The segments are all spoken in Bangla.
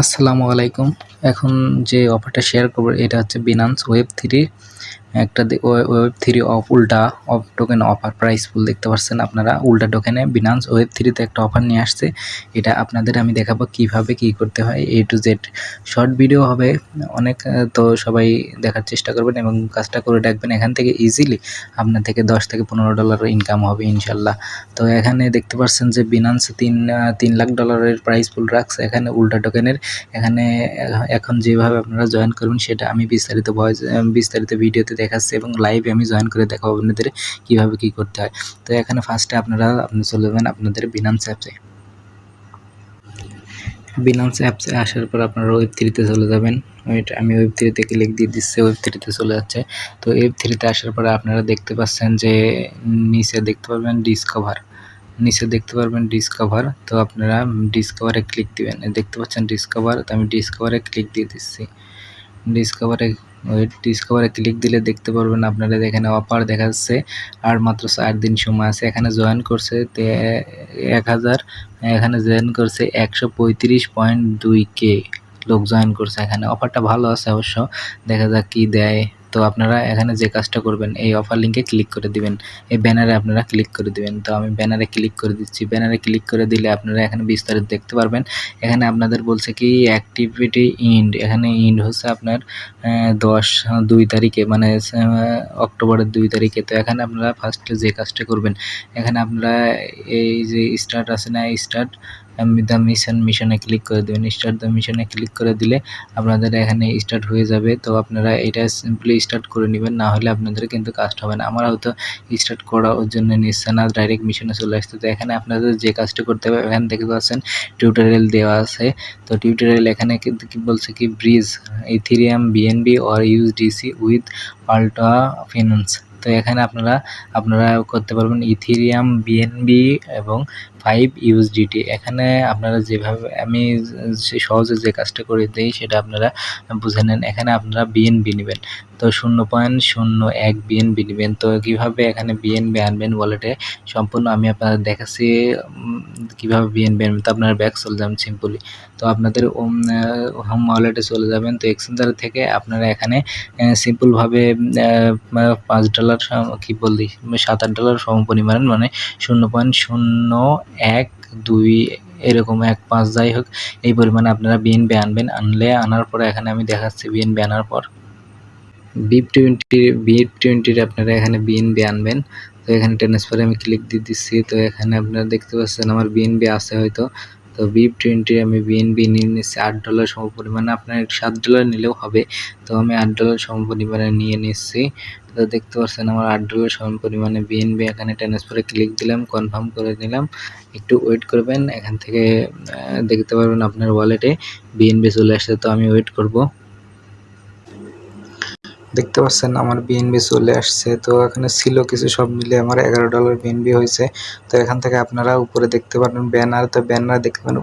আসসালামু আলাইকুম। এখন যে অফারটা শেয়ার করব এটা হচ্ছে Binance Web3 একটা Web3 উল্টা টোকেন অফার প্রাইস ফুল দেখতে পাচ্ছেন আপনারা। উল্টা টোকেনে Binance Web3 তে একটা অফার নিয়ে আসছে। এটা আপনাদের আমি দেখাবো কিভাবে কি করতে হয় A to Z। Short video হবে অনেক, তো সবাই দেখার চেষ্টা করবেন এবং কাজটা করে রাখবেন। এখান থেকে ইজিলি আপনার থেকে $10 থেকে $15 ইনকাম হবে ইনশাল্লাহ। তো এখানে দেখতে পাচ্ছেন যে Binance $3 লাখ প্রাইস ফুল রাখছে এখানে উল্টা টোকেনের। এখানে এখন যেভাবে আপনারা জয়েন করবেন সেটা আমি বিস্তারিত ভিডিওতে দেখাচ্ছি এবং লাইভে আমি জয়েন করে দেখাবো আপনাদের কীভাবে কী করতে হয়। তো এখানে ফার্স্টে আপনি চলে যাবেন আপনাদের Binance অ্যাপসে। Binance অ্যাপসে আসার পর আপনারা Web3 চলে যাবেন। আমি Web3 ক্লিক দিয়ে দিচ্ছি, Web3 চলে যাচ্ছে। তো Web3 আসার পরে আপনারা দেখতে পাচ্ছেন যে নিচে দেখতে পারবেন ডিসকভার। তো আপনারা ডিসকভারে ক্লিক দিবেন। দেখতে পাচ্ছেন ডিসকভার, তো আমি ডিসকভারে ক্লিক দিয়ে দিচ্ছি। ডিসকভারে ক্লিক দিলে দেখতে পারবেন আপনারা এখানে অফার দেখাচ্ছে আর মাত্র 4 দিন সময় আছে। এখানে জয়েন করছে 1000, এখানে জয়েন করছে 135.2K লোক জয়েন করছে। এখানে অফারটা ভালো আছে অবশ্য, দেখা যাক কি দেয়। তো আপনারা এখানে যে কাজটা করবেন এই অফার লিঙ্কে ক্লিক করে দিবেন, এই ব্যানারে আপনারা ক্লিক করে দিবেন। তো আমি ব্যানারে ক্লিক করে দিচ্ছি। ব্যানারে ক্লিক করে দিলে আপনারা এখানে বিস্তারিত দেখতে পারবেন। এখানে আপনাদের বলছে কি অ্যাক্টিভিটি ইন্ড, এখানে ইন্ড হচ্ছে আপনার 2 তারিখে, মানে অক্টোবরের 2 তারিখে। তো এখানে আপনারা ফার্স্টে যে কাজটা করবেন, এখানে আপনারা এই যে স্টার্ট আছে না, স্টার্ট দ্য মিশনে ক্লিক করে দেবেন। স্টার্ট দ্য মিশনে ক্লিক করে দিলে আপনাদের এখানে স্টার্ট হয়ে যাবে। তো আপনারা এটা সিম্পলি স্টার্ট করে নেবেন, না হলে আপনাদের কিন্তু কাজটা হবে না। আমার হয়তো স্টার্ট করা ওর জন্য নিচ্ছে না, ডাইরেক্ট মিশনে চলে আসছে। তো এখানে আপনাদের যে কাজটা করতে হবে, এখানে দেখতে পাচ্ছেন টিউটোরিয়াল দেওয়া আছে। তো টিউটোরিয়াল এখানে কিন্তু কি বলছে কি bridge Ethereum BNB or USDC with পাল্টা ফিন্যান্স। তো এখানে আপনারা করতে পারবেন ইথেরিয়াম বিএনবি এবং 5 USDT। এখানে আপনারা যেভাবে আমি সহজে যে কাজটা করে দিই সেটা আপনারা বুঝে নেন। এখানে আপনারা বিএনবি নেবেন, তো 0.01 বিএনবি নেবেন। তো কীভাবে এখানে বিএনবি আনবেন ওয়ালেটে সম্পূর্ণ আমি আপনাদের দেখাচ্ছি কীভাবে বিএনবি আনবেন। তো আপনারা ব্যাক চলে যাবেন সিম্পলি। তো আপনাদের হোম ওয়ালেটে চলে যাবেন। তো এক্সচেঞ্জার থেকে আপনারা এখানে সিম্পলভাবে $5 কি বলি $7-8 সম পরিমাণ, মানে 0.012 এরকম 1.5 যাই হোক এই পরিমাণে আপনারা বিএনবি আনবেন। আনার পরে এখানে আমি দেখাচ্ছি বিএনবি আনার পর BIP20 আপনারা এখানে বিএনবি আনবেন। তো এখানে ট্রান্সফারে আমি ক্লিক দিয়ে দিচ্ছি। তো এখানে আপনারা দেখতে পাচ্ছেন আমার বিএনবি আছে হয়তো। তো BIP20 আমি বিএনবি নিয়ে নিচ্ছি $8 সম পরিমাণে, আপনার $7 নিলেও হবে। তো আমি $8 সম পরিমাণে নিয়ে নিচ্ছি। তো দেখতে পাচ্ছেন আমার $8 সম পরিমাণে বিএনবি। এখানে ট্রান্সফারে ক্লিক দিলাম, কনফার্ম করে নিলাম। একটু ওয়েট করবেন, এখান থেকে দেখতে পারবেন আপনার ওয়ালেটে বিএনবি চলে আসছে। তো আমি ওয়েট করব। দেখতে পাচ্ছেন আমার বিএনবি চলে আসছে। তো এখানে ছিল কিছু, সব মিলে আমার $11 বিএনবি হয়েছে। তো এখান থেকে আপনারা উপরে দেখতে পারেন ব্যানার, তো ব্যানার দেখতে পারেন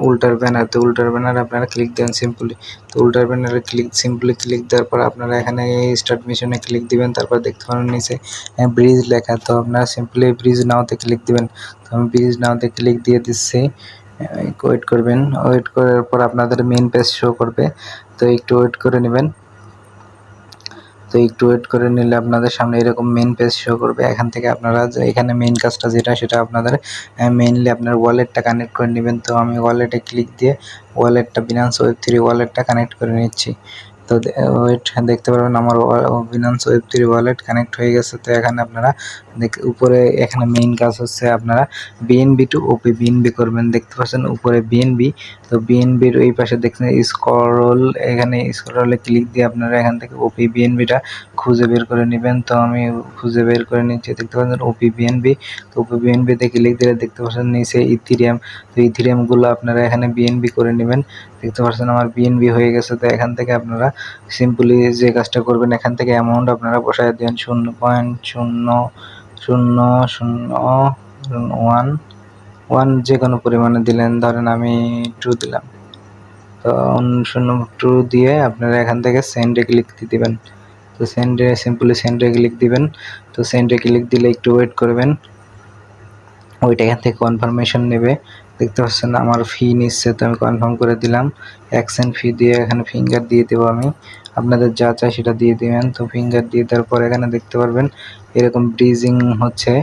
উল্টার ব্যানার। তো উল্টার ব্যানারে আপনারা ক্লিক দেন সিম্পলি। তো উল্টার ব্যানারে সিম্পলি ক্লিক দেওয়ার পর আপনারা এখানে স্টার্ট মিশনে ক্লিক দিবেন। তারপর দেখতে পারেন নিচে ব্রিজ লেখা, তো আপনারা সিম্পলি ব্রিজ নাওতে ক্লিক দিবেন। তো আমি ব্রিজ নাওতে ক্লিক দিয়ে দিচ্ছি। ওয়েট করবেন, ওয়েট করার পর আপনাদের মেন পেজ শো করবে। তো একটু ওয়েট করে নেবেন। তো একটু ওয়েট করে নিলে আপনাদের সামনে এরকম মেন পেজ শো করবে। এখান থেকে আপনারা এখানে মেন কাজটা সেটা আপনাদের মেইনলি আপনার ওয়ালেটটা কানেক্ট করে নেবেন। তো আমি ওয়ালেটে ক্লিক দিয়ে ওয়ালেটটা Binance Web3 ওয়ালেটটা কানেক্ট করে নিচ্ছি। তো দেখতে পারবেন আমার Binance Web3 ওয়ালেট কানেক্ট হয়ে গেছে। তো এখানে আপনারা উপরে এখানে মেইন কাজ হচ্ছে আপনারা বিএনবি টু ওপি বিএনবি করবেন। দেখতে পাচ্ছেন উপরে বিএনবি। তো বিএনবির ওই পাশে দেখছেন স্ক্রল, এখানে স্ক্রলে ক্লিক দিয়ে আপনারা এখান থেকে ওপি বিএনবিটা খুঁজে বের করে নেবেন। তো আমি খুঁজে বের করে নিচ্ছি। দেখতে পাচ্ছেন ওপি বিএনবি। তো ওপি বিএনবিতে ক্লিক দিলে দেখতে পাচ্ছেন নিচে ইথেরিয়াম। তো ইথেরিয়ামগুলো আপনারা এখানে বিএনবি করে নেবেন। দেখতে পাচ্ছেন আমার বিএনবি হয়ে গেছে। তো এখান থেকে আপনারা সিম্পলি যে কাজটা করবেন, এখান থেকে অ্যামাউন্ট আপনারা বসায় দেন 0.0001 যে কোনো পরিমাণে দিলেন, ধরেন আমি 2 দিলাম। তো 2 দিয়ে আপনারা এখান থেকে সেন্ডে ক্লিক দিয়ে দেবেন। তো সিম্পলি সেন্ডে ক্লিক দিবেন। তো সেন্ডে ক্লিক দিলে একটু ওয়েট করবেন, ওইটা এখান থেকে কনফার্মেশন নেবে। দেখতে পাচ্ছেন আমার ফি নিচ্ছে, তো আমি কনফার্ম করে দিলাম। 1 সেন্ট ফি দিয়ে এখানে ফিঙ্গার দিয়ে দেবো আমি। আপনাদের যা চাই সেটা দিয়ে দিবেন। তো ফিঙ্গার দিয়ে দেওয়ার পর এখানে দেখতে পারবেন এরকম ব্রিজিং হচ্ছে।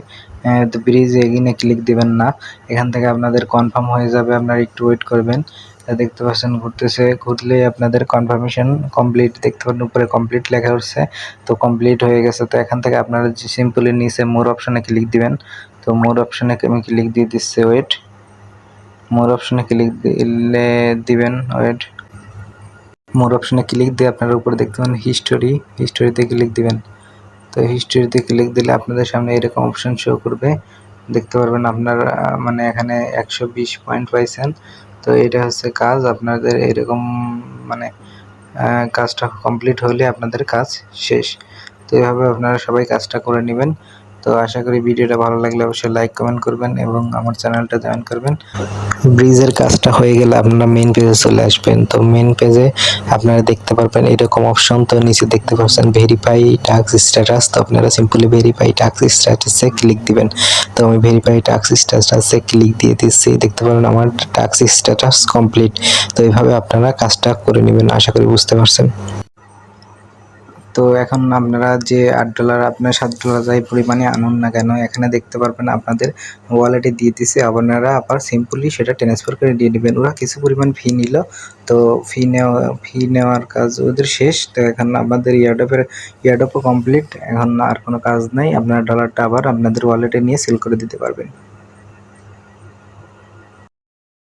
তো ব্রিজ এগিনে ক্লিক দিবেন না, এখান থেকে আপনাদের কনফার্ম হয়ে যাবে, আপনারা একটু ওয়েট করবেন। দেখতে পাচ্ছেন ঘুরতেছে, ঘুরলেই আপনাদের কনফার্মেশন কমপ্লিট, দেখতে পারেন উপরে কমপ্লিট লেখা উঠছে। তো কমপ্লিট হয়ে গেছে। তো এখান থেকে আপনারা যে সিম্পলি নিচে মোর অপশনে ক্লিক দিবেন। তো মোর অপশনে আমি ক্লিক দিয়ে দিচ্ছি, ওয়েট। মোর অপশনে ক্লিক দিলে দিবেন, ওয়েট। মোর অপশনে ক্লিক দিয়ে আপনারা উপরে দেখতে পাবেন হিস্টোরিতে ক্লিক দিবেন। তো হিস্টোরিতে ক্লিক দিলে আপনাদের সামনে এরকম অপশন শো করবে, দেখতে পারবেন আপনার মানে এখানে 120 পয়েন্ট পাইছেন। তো এটা হচ্ছে কাজ আপনাদের, এরকম মানে কাজটা কমপ্লিট হলে আপনাদের কাজ শেষ। তো এভাবে আপনারা সবাই কাজটা করে নেবেন। তো আশা করি ভিডিওটা ভালো লাগলে অবশ্যই লাইক কমেন্ট করবেন এবং আমার চ্যানেলটা জয়েন করবেন। ব্রিজের কাজটা হয়ে গেলে আপনারা মেইন পেজে চলে আসবেন। তো মেইন পেজে আপনারা দেখতে পারবেন এরকম অপশন, তো নিচে দেখতে পাচ্ছেন ভেরিফাই টাস্ক স্ট্যাটাস। তো আপনারা সিম্পলি ভেরিফাই টাস্ক স্ট্যাটাসে ক্লিক দিবেন। তো আমি ভেরিফাই টাস্ক স্ট্যাটাসে ক্লিক দিয়ে দিচ্ছি, দেখতে পারেন আমার টাস্ক স্ট্যাটাস কমপ্লিট। তো এইভাবে আপনারা কাজটা করে নেবেন, আশা করি বুঝতে পারছেন। তো এখন আপনারা যে $8 আপনার $7 যাই পরিমাণে আনুন না কেন, এখানে দেখতে পারবেন আপনাদের ওয়ালেটে দিয়ে দিছে, আপনারা আবার সিম্পলি সেটা ট্রান্সফার করে দিয়ে নেবেন। ওরা কিছু পরিমাণ ফি নিল, তো ফি নেওয়ার কাজ ওদের শেষ। তো এখন আপনাদের ইয়ারডপও কমপ্লিট, এখন আর কোনো কাজ নাই, আপনার ডলারটা আবার আপনাদের ওয়ালেটে নিয়ে সেল করে দিতে পারবেন।